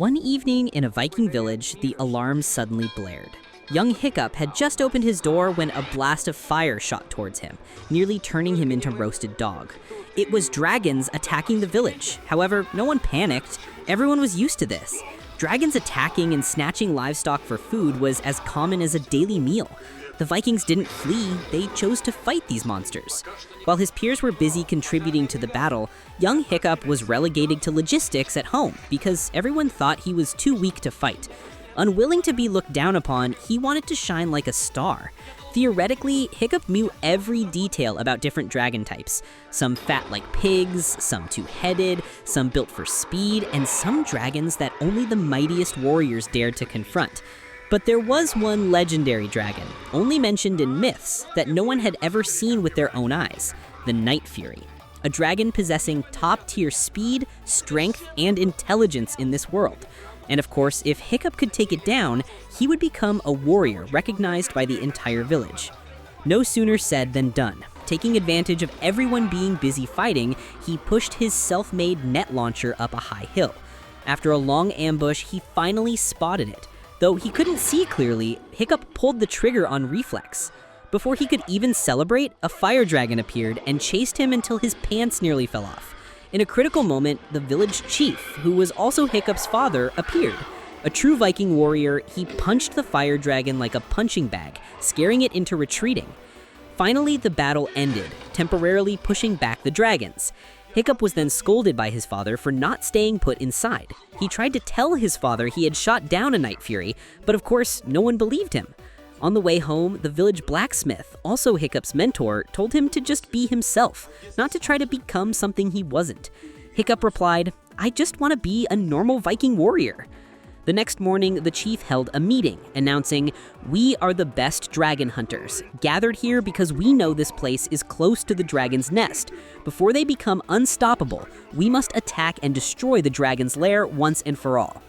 One evening in a Viking village, the alarm suddenly blared. Young Hiccup had just opened his door when a blast of fire shot towards him, nearly turning him into roasted dog. It was dragons attacking the village. However, no one panicked. Everyone was used to this. Dragons attacking and snatching livestock for food was as common as a daily meal. The Vikings didn't flee, they chose to fight these monsters. While his peers were busy contributing to the battle, young Hiccup was relegated to logistics at home because everyone thought he was too weak to fight. Unwilling to be looked down upon, he wanted to shine like a star. Theoretically, Hiccup knew every detail about different dragon types. Some fat like pigs, some two-headed, some built for speed, and some dragons that only the mightiest warriors dared to confront. But there was one legendary dragon, only mentioned in myths, that no one had ever seen with their own eyes, the Night Fury. A dragon possessing top-tier speed, strength, and intelligence in this world. And of course, if Hiccup could take it down, he would become a warrior recognized by the entire village. No sooner said than done. Taking advantage of everyone being busy fighting, he pushed his self-made net launcher up a high hill. After a long ambush, he finally spotted it. Though he couldn't see clearly, Hiccup pulled the trigger on reflex. Before he could even celebrate, a fire dragon appeared and chased him until his pants nearly fell off. In a critical moment, the village chief, who was also Hiccup's father, appeared. A true Viking warrior, he punched the fire dragon like a punching bag, scaring it into retreating. Finally, the battle ended, temporarily pushing back the dragons. Hiccup was then scolded by his father for not staying put inside. He tried to tell his father he had shot down a Night Fury, but of course, no one believed him. On the way home, the village blacksmith, also Hiccup's mentor, told him to just be himself, not to try to become something he wasn't. Hiccup replied, "I just want to be a normal Viking warrior." The next morning, the chief held a meeting, announcing, "We are the best dragon hunters, gathered here because we know this place is close to the dragon's nest. Before they become unstoppable, we must attack and destroy the dragon's lair once and for all."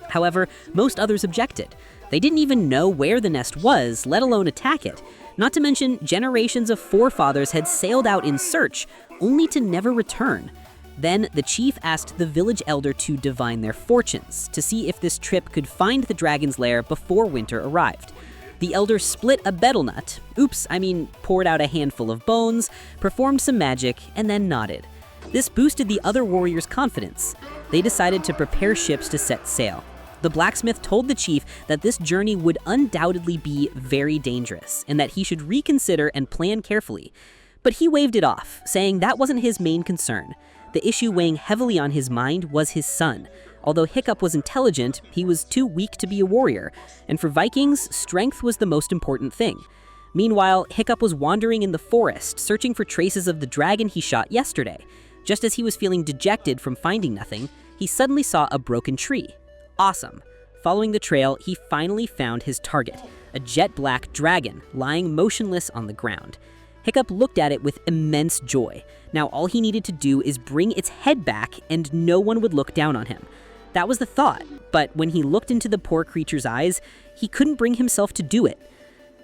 However, most others objected. They didn't even know where the nest was, let alone attack it. Not to mention, generations of forefathers had sailed out in search, only to never return. Then the chief asked the village elder to divine their fortunes, to see if this trip could find the dragon's lair before winter arrived. The elder split a betel nut, poured out a handful of bones, performed some magic, and then nodded. This boosted the other warriors' confidence. They decided to prepare ships to set sail. The blacksmith told the chief that this journey would undoubtedly be very dangerous, and that he should reconsider and plan carefully. But he waved it off, saying that wasn't his main concern. The issue weighing heavily on his mind was his son. Although Hiccup was intelligent, he was too weak to be a warrior, and for Vikings, strength was the most important thing. Meanwhile, Hiccup was wandering in the forest, searching for traces of the dragon he shot yesterday. Just as he was feeling dejected from finding nothing, he suddenly saw a broken tree. Awesome. Following the trail, he finally found his target, a jet-black dragon lying motionless on the ground. Hiccup looked at it with immense joy. Now all he needed to do is bring its head back and no one would look down on him. That was the thought, but when he looked into the poor creature's eyes, he couldn't bring himself to do it.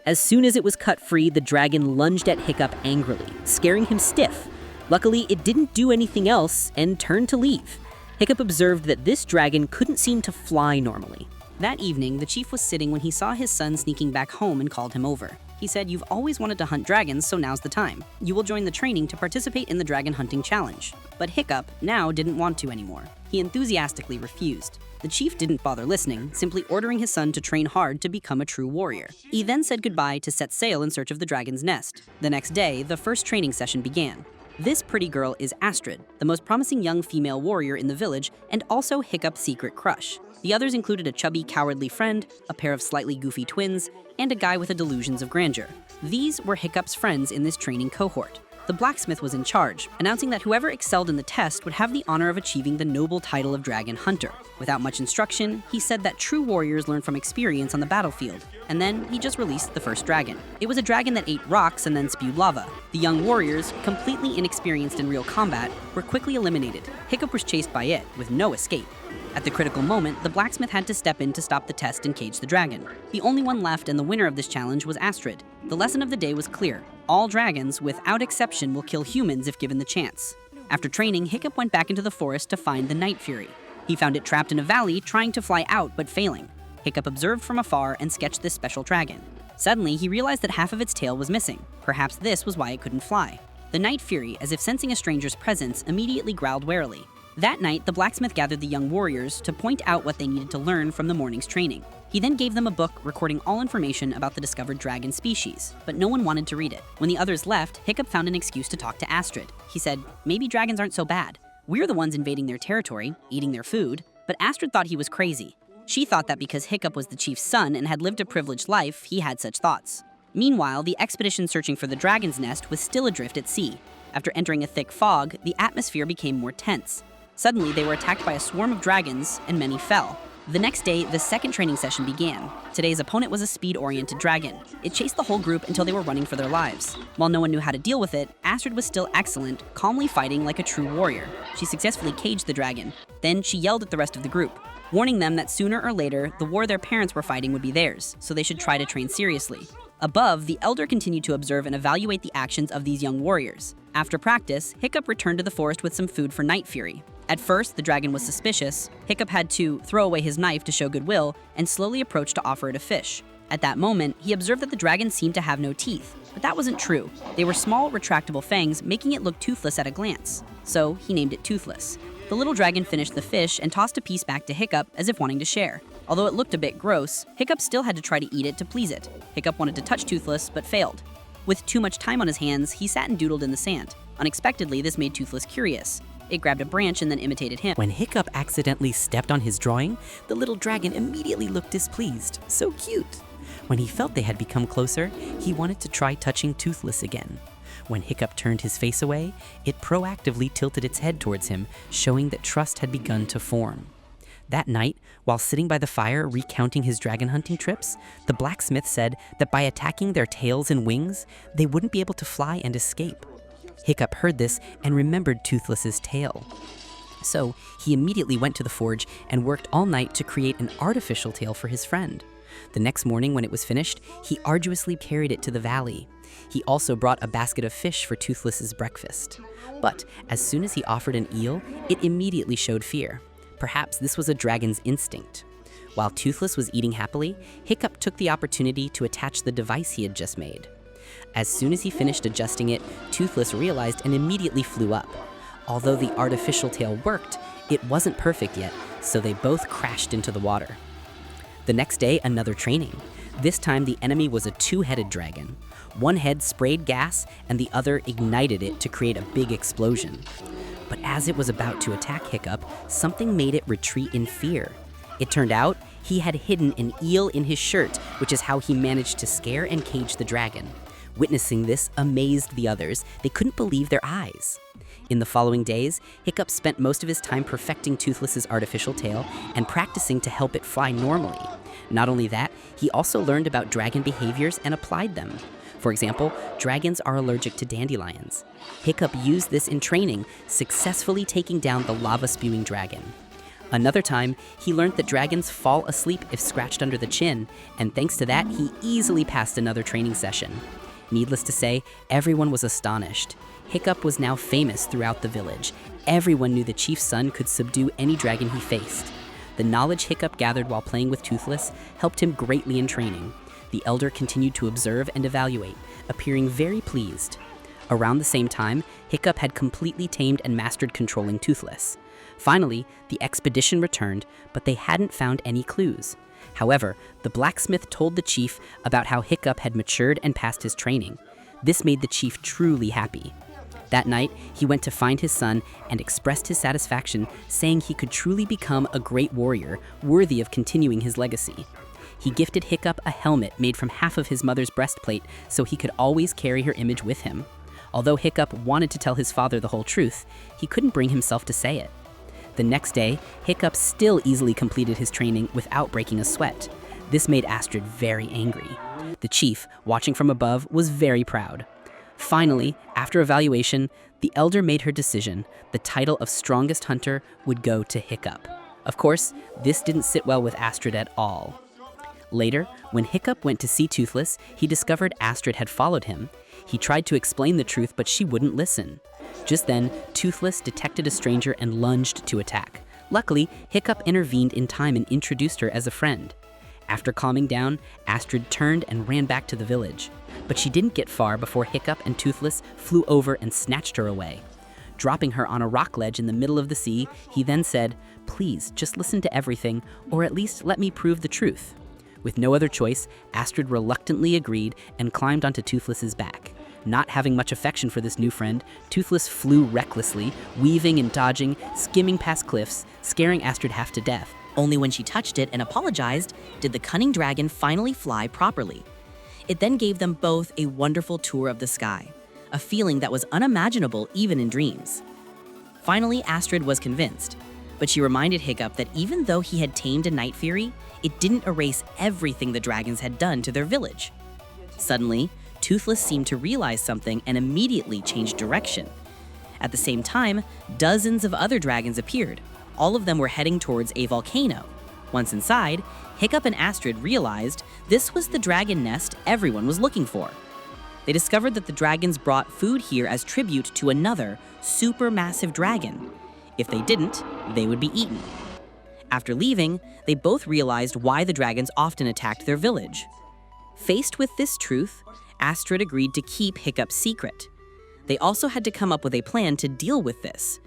As soon as it was cut free, the dragon lunged at Hiccup angrily, scaring him stiff. Luckily, it didn't do anything else and turned to leave. Hiccup observed that this dragon couldn't seem to fly normally. That evening, the chief was sitting when he saw his son sneaking back home and called him over. He said, "You've always wanted to hunt dragons, so now's the time. You will join the training to participate in the dragon hunting challenge." But Hiccup now didn't want to anymore. He enthusiastically refused. The chief didn't bother listening, simply ordering his son to train hard to become a true warrior. He then said goodbye to set sail in search of the dragon's nest. The next day, the first training session began. This pretty girl is Astrid, the most promising young female warrior in the village, and also Hiccup's secret crush. The others included a chubby, cowardly friend, a pair of slightly goofy twins, and a guy with a delusions of grandeur. These were Hiccup's friends in this training cohort. The blacksmith was in charge, announcing that whoever excelled in the test would have the honor of achieving the noble title of Dragon Hunter. Without much instruction, he said that true warriors learn from experience on the battlefield, and then he just released the first dragon. It was a dragon that ate rocks and then spewed lava. The young warriors, completely inexperienced in real combat, were quickly eliminated. Hiccup was chased by it, with no escape. At the critical moment, the blacksmith had to step in to stop the test and cage the dragon. The only one left and the winner of this challenge was Astrid. The lesson of the day was clear. All dragons, without exception, will kill humans if given the chance. After training, Hiccup went back into the forest to find the Night Fury. He found it trapped in a valley, trying to fly out but failing. Hiccup observed from afar and sketched this special dragon. Suddenly, he realized that half of its tail was missing. Perhaps this was why it couldn't fly. The Night Fury, as if sensing a stranger's presence, immediately growled warily. That night, the blacksmith gathered the young warriors to point out what they needed to learn from the morning's training. He then gave them a book recording all information about the discovered dragon species, but no one wanted to read it. When the others left, Hiccup found an excuse to talk to Astrid. He said, "Maybe dragons aren't so bad. We're the ones invading their territory, eating their food." But Astrid thought he was crazy. She thought that because Hiccup was the chief's son and had lived a privileged life, he had such thoughts. Meanwhile, the expedition searching for the dragon's nest was still adrift at sea. After entering a thick fog, the atmosphere became more tense. Suddenly, they were attacked by a swarm of dragons, and many fell. The next day, the second training session began. Today's opponent was a speed-oriented dragon. It chased the whole group until they were running for their lives. While no one knew how to deal with it, Astrid was still excellent, calmly fighting like a true warrior. She successfully caged the dragon. Then she yelled at the rest of the group, warning them that sooner or later, the war their parents were fighting would be theirs, so they should try to train seriously. Above, the elder continued to observe and evaluate the actions of these young warriors. After practice, Hiccup returned to the forest with some food for Night Fury. At first, the dragon was suspicious. Hiccup had to throw away his knife to show goodwill and slowly approached to offer it a fish. At that moment, he observed that the dragon seemed to have no teeth, but that wasn't true. They were small, retractable fangs, making it look toothless at a glance. So he named it Toothless. The little dragon finished the fish and tossed a piece back to Hiccup as if wanting to share. Although it looked a bit gross, Hiccup still had to try to eat it to please it. Hiccup wanted to touch Toothless, but failed. With too much time on his hands, he sat and doodled in the sand. Unexpectedly, this made Toothless curious. It grabbed a branch and then imitated him. When Hiccup accidentally stepped on his drawing, the little dragon immediately looked displeased. So cute. When he felt they had become closer, he wanted to try touching Toothless again. When Hiccup turned his face away, it proactively tilted its head towards him, showing that trust had begun to form. That night, while sitting by the fire recounting his dragon hunting trips, the blacksmith said that by attacking their tails and wings, they wouldn't be able to fly and escape. Hiccup heard this and remembered Toothless's tail. So he immediately went to the forge and worked all night to create an artificial tail for his friend. The next morning when it was finished, he arduously carried it to the valley. He also brought a basket of fish for Toothless's breakfast. But as soon as he offered an eel, it immediately showed fear. Perhaps this was a dragon's instinct. While Toothless was eating happily, Hiccup took the opportunity to attach the device he had just made. As soon as he finished adjusting it, Toothless realized and immediately flew up. Although the artificial tail worked, it wasn't perfect yet, so they both crashed into the water. The next day, another training. This time, the enemy was a two-headed dragon. One head sprayed gas, and the other ignited it to create a big explosion. But as it was about to attack Hiccup, something made it retreat in fear. It turned out he had hidden an eel in his shirt, which is how he managed to scare and cage the dragon. Witnessing this amazed the others. They couldn't believe their eyes. In the following days, Hiccup spent most of his time perfecting Toothless's artificial tail and practicing to help it fly normally. Not only that, he also learned about dragon behaviors and applied them. For example, dragons are allergic to dandelions. Hiccup used this in training, successfully taking down the lava-spewing dragon. Another time, he learned that dragons fall asleep if scratched under the chin, and thanks to that, he easily passed another training session. Needless to say, everyone was astonished. Hiccup was now famous throughout the village. Everyone knew the chief's son could subdue any dragon he faced. The knowledge Hiccup gathered while playing with Toothless helped him greatly in training. The elder continued to observe and evaluate, appearing very pleased. Around the same time, Hiccup had completely tamed and mastered controlling Toothless. Finally, the expedition returned, but they hadn't found any clues. However, the blacksmith told the chief about how Hiccup had matured and passed his training. This made the chief truly happy. That night, he went to find his son and expressed his satisfaction, saying he could truly become a great warrior, worthy of continuing his legacy. He gifted Hiccup a helmet made from half of his mother's breastplate so he could always carry her image with him. Although Hiccup wanted to tell his father the whole truth, he couldn't bring himself to say it. The next day, Hiccup still easily completed his training without breaking a sweat. This made Astrid very angry. The chief, watching from above, was very proud. Finally, after evaluation, the elder made her decision. The title of strongest hunter would go to Hiccup. Of course, this didn't sit well with Astrid at all. Later, when Hiccup went to see Toothless, he discovered Astrid had followed him. He tried to explain the truth, but she wouldn't listen. Just then, Toothless detected a stranger and lunged to attack. Luckily, Hiccup intervened in time and introduced her as a friend. After calming down, Astrid turned and ran back to the village. But she didn't get far before Hiccup and Toothless flew over and snatched her away. Dropping her on a rock ledge in the middle of the sea, he then said, "Please, just listen to everything, or at least let me prove the truth." With no other choice, Astrid reluctantly agreed and climbed onto Toothless's back. Not having much affection for this new friend, Toothless flew recklessly, weaving and dodging, skimming past cliffs, scaring Astrid half to death. Only when she touched it and apologized did the cunning dragon finally fly properly. It then gave them both a wonderful tour of the sky, a feeling that was unimaginable even in dreams. Finally, Astrid was convinced, but she reminded Hiccup that even though he had tamed a night fury, it didn't erase everything the dragons had done to their village. Suddenly, Toothless seemed to realize something and immediately changed direction. At the same time, dozens of other dragons appeared. All of them were heading towards a volcano. Once inside, Hiccup and Astrid realized this was the dragon nest everyone was looking for. They discovered that the dragons brought food here as tribute to another supermassive dragon. If they didn't, they would be eaten. After leaving, they both realized why the dragons often attacked their village. Faced with this truth, Astrid agreed to keep Hiccup's secret. They also had to come up with a plan to deal with this.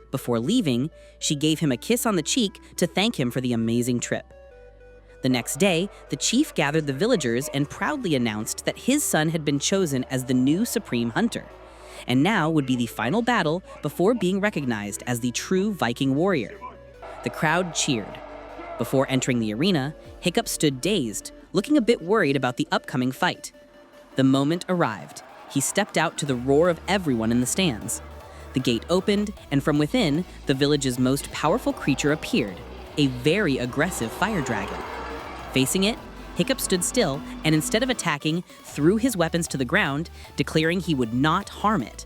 Before leaving, she gave him a kiss on the cheek to thank him for the amazing trip. The next day, the chief gathered the villagers and proudly announced that his son had been chosen as the new supreme hunter, and now would be the final battle before being recognized as the true Viking warrior. The crowd cheered. Before entering the arena, Hiccup stood dazed, looking a bit worried about the upcoming fight. The moment arrived. He stepped out to the roar of everyone in the stands. The gate opened, and from within, the village's most powerful creature appeared, a very aggressive fire dragon. Facing it, Hiccup stood still and instead of attacking, threw his weapons to the ground, declaring he would not harm it.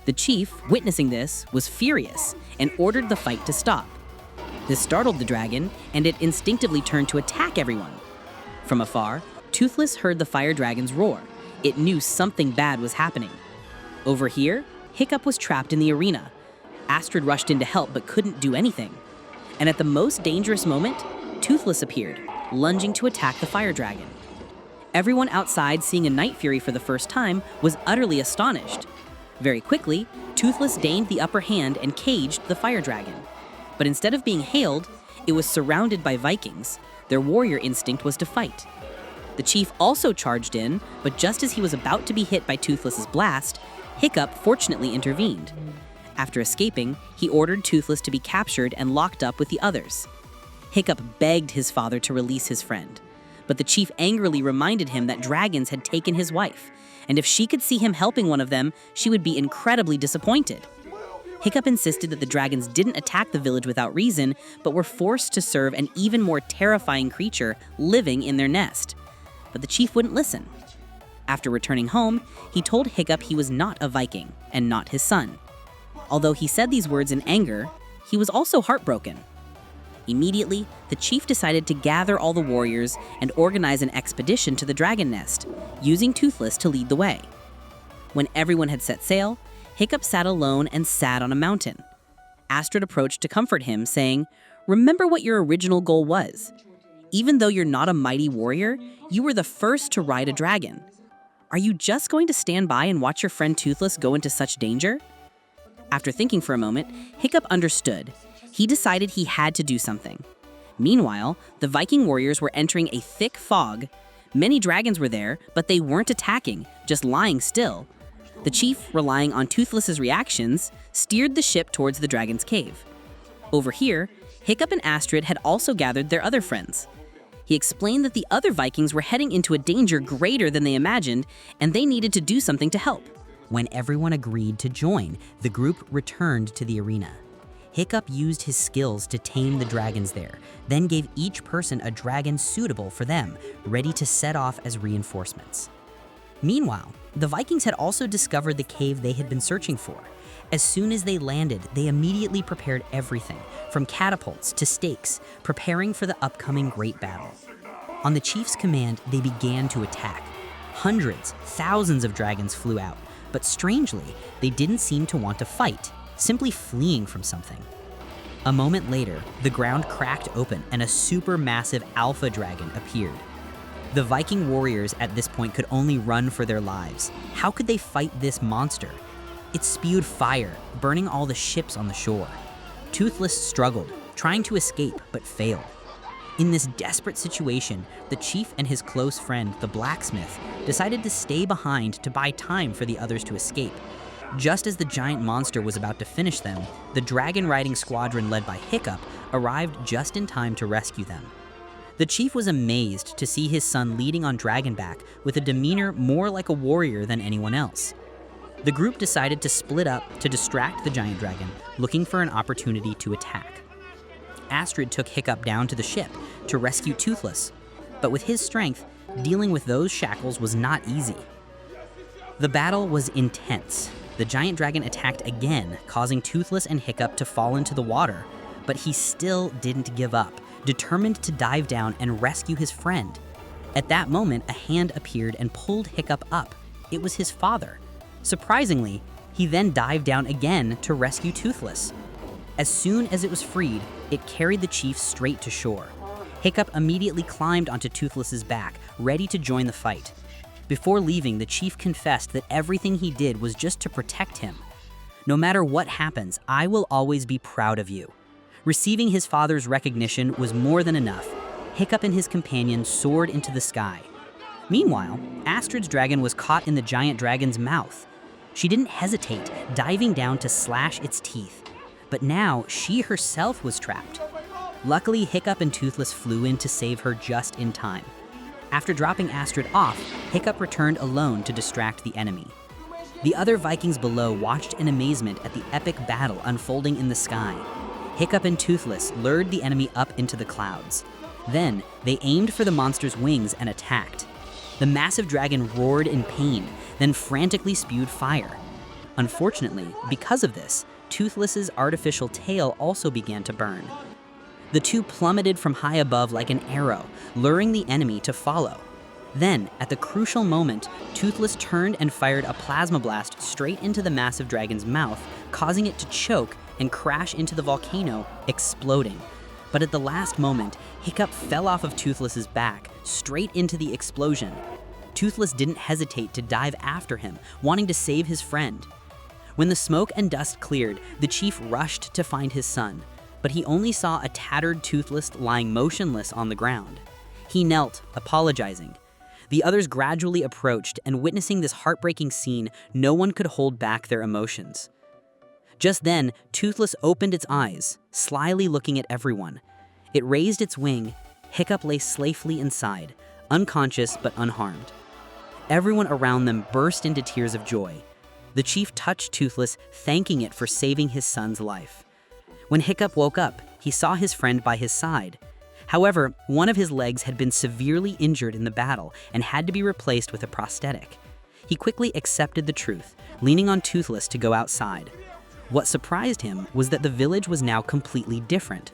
The chief, witnessing this, was furious and ordered the fight to stop. This startled the dragon, and it instinctively turned to attack everyone. From afar, Toothless heard the fire dragon's roar. It knew something bad was happening. Over here, Hiccup was trapped in the arena. Astrid rushed in to help but couldn't do anything. And at the most dangerous moment, Toothless appeared, lunging to attack the fire dragon. Everyone outside seeing a night fury for the first time was utterly astonished. Very quickly, Toothless gained the upper hand and caged the fire dragon. But instead of being hailed, it was surrounded by Vikings. Their warrior instinct was to fight. The chief also charged in, but just as he was about to be hit by Toothless's blast, Hiccup fortunately intervened. After escaping, he ordered Toothless to be captured and locked up with the others. Hiccup begged his father to release his friend, but the chief angrily reminded him that dragons had taken his wife, and if she could see him helping one of them, she would be incredibly disappointed. Hiccup insisted that the dragons didn't attack the village without reason, but were forced to serve an even more terrifying creature living in their nest. But the chief wouldn't listen. After returning home, he told Hiccup he was not a Viking and not his son. Although he said these words in anger, he was also heartbroken. Immediately, the chief decided to gather all the warriors and organize an expedition to the dragon nest, using Toothless to lead the way. When everyone had set sail, Hiccup sat alone and sad on a mountain. Astrid approached to comfort him, saying, "Remember what your original goal was. Even though you're not a mighty warrior, you were the first to ride a dragon. Are you just going to stand by and watch your friend Toothless go into such danger?" After thinking for a moment, Hiccup understood. He decided he had to do something. Meanwhile, the Viking warriors were entering a thick fog. Many dragons were there, but they weren't attacking, just lying still. The chief, relying on Toothless's reactions, steered the ship towards the dragon's cave. Over here, Hiccup and Astrid had also gathered their other friends. He explained that the other Vikings were heading into a danger greater than they imagined, and they needed to do something to help. When everyone agreed to join, the group returned to the arena. Hiccup used his skills to tame the dragons there, then gave each person a dragon suitable for them, ready to set off as reinforcements. Meanwhile, the Vikings had also discovered the cave they had been searching for. As soon as they landed, they immediately prepared everything, from catapults to stakes, preparing for the upcoming great battle. On the chief's command, they began to attack. Hundreds, thousands of dragons flew out, but strangely, they didn't seem to want to fight, simply fleeing from something. A moment later, the ground cracked open and a supermassive alpha dragon appeared. The Viking warriors at this point could only run for their lives. How could they fight this monster? It spewed fire, burning all the ships on the shore. Toothless struggled, trying to escape, but failed. In this desperate situation, the chief and his close friend, the blacksmith, decided to stay behind to buy time for the others to escape. Just as the giant monster was about to finish them, the dragon-riding squadron led by Hiccup arrived just in time to rescue them. The chief was amazed to see his son leading on Dragonback with a demeanor more like a warrior than anyone else. The group decided to split up to distract the giant dragon, looking for an opportunity to attack. Astrid took Hiccup down to the ship to rescue Toothless, but with his strength, dealing with those shackles was not easy. The battle was intense. The giant dragon attacked again, causing Toothless and Hiccup to fall into the water, but he still didn't give up, determined to dive down and rescue his friend. At that moment, a hand appeared and pulled Hiccup up. It was his father. Surprisingly, he then dived down again to rescue Toothless. As soon as it was freed, it carried the chief straight to shore. Hiccup immediately climbed onto Toothless's back, ready to join the fight. Before leaving, the chief confessed that everything he did was just to protect him. "No matter what happens, I will always be proud of you." Receiving his father's recognition was more than enough. Hiccup and his companion soared into the sky. Meanwhile, Astrid's dragon was caught in the giant dragon's mouth. She didn't hesitate, diving down to slash its teeth. But now, she herself was trapped. Luckily, Hiccup and Toothless flew in to save her just in time. After dropping Astrid off, Hiccup returned alone to distract the enemy. The other Vikings below watched in amazement at the epic battle unfolding in the sky. Hiccup and Toothless lured the enemy up into the clouds. Then, they aimed for the monster's wings and attacked. The massive dragon roared in pain, then frantically spewed fire. Unfortunately, because of this, Toothless's artificial tail also began to burn. The two plummeted from high above like an arrow, luring the enemy to follow. Then, at the crucial moment, Toothless turned and fired a plasma blast straight into the massive dragon's mouth, causing it to choke and crash into the volcano, exploding. But at the last moment, Hiccup fell off of Toothless's back, straight into the explosion. Toothless didn't hesitate to dive after him, wanting to save his friend. When the smoke and dust cleared, the chief rushed to find his son, but he only saw a tattered Toothless lying motionless on the ground. He knelt, apologizing. The others gradually approached, and witnessing this heartbreaking scene, no one could hold back their emotions. Just then, Toothless opened its eyes, slyly looking at everyone. It raised its wing. Hiccup lay safely inside, unconscious but unharmed. Everyone around them burst into tears of joy. The chief touched Toothless, thanking it for saving his son's life. When Hiccup woke up, he saw his friend by his side. However, one of his legs had been severely injured in the battle and had to be replaced with a prosthetic. He quickly accepted the truth, leaning on Toothless to go outside. What surprised him was that the village was now completely different.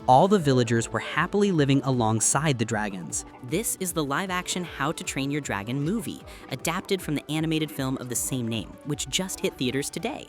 All the villagers were happily living alongside the dragons. This is the live-action How to Train Your Dragon movie, adapted from the animated film of the same name, which just hit theaters today.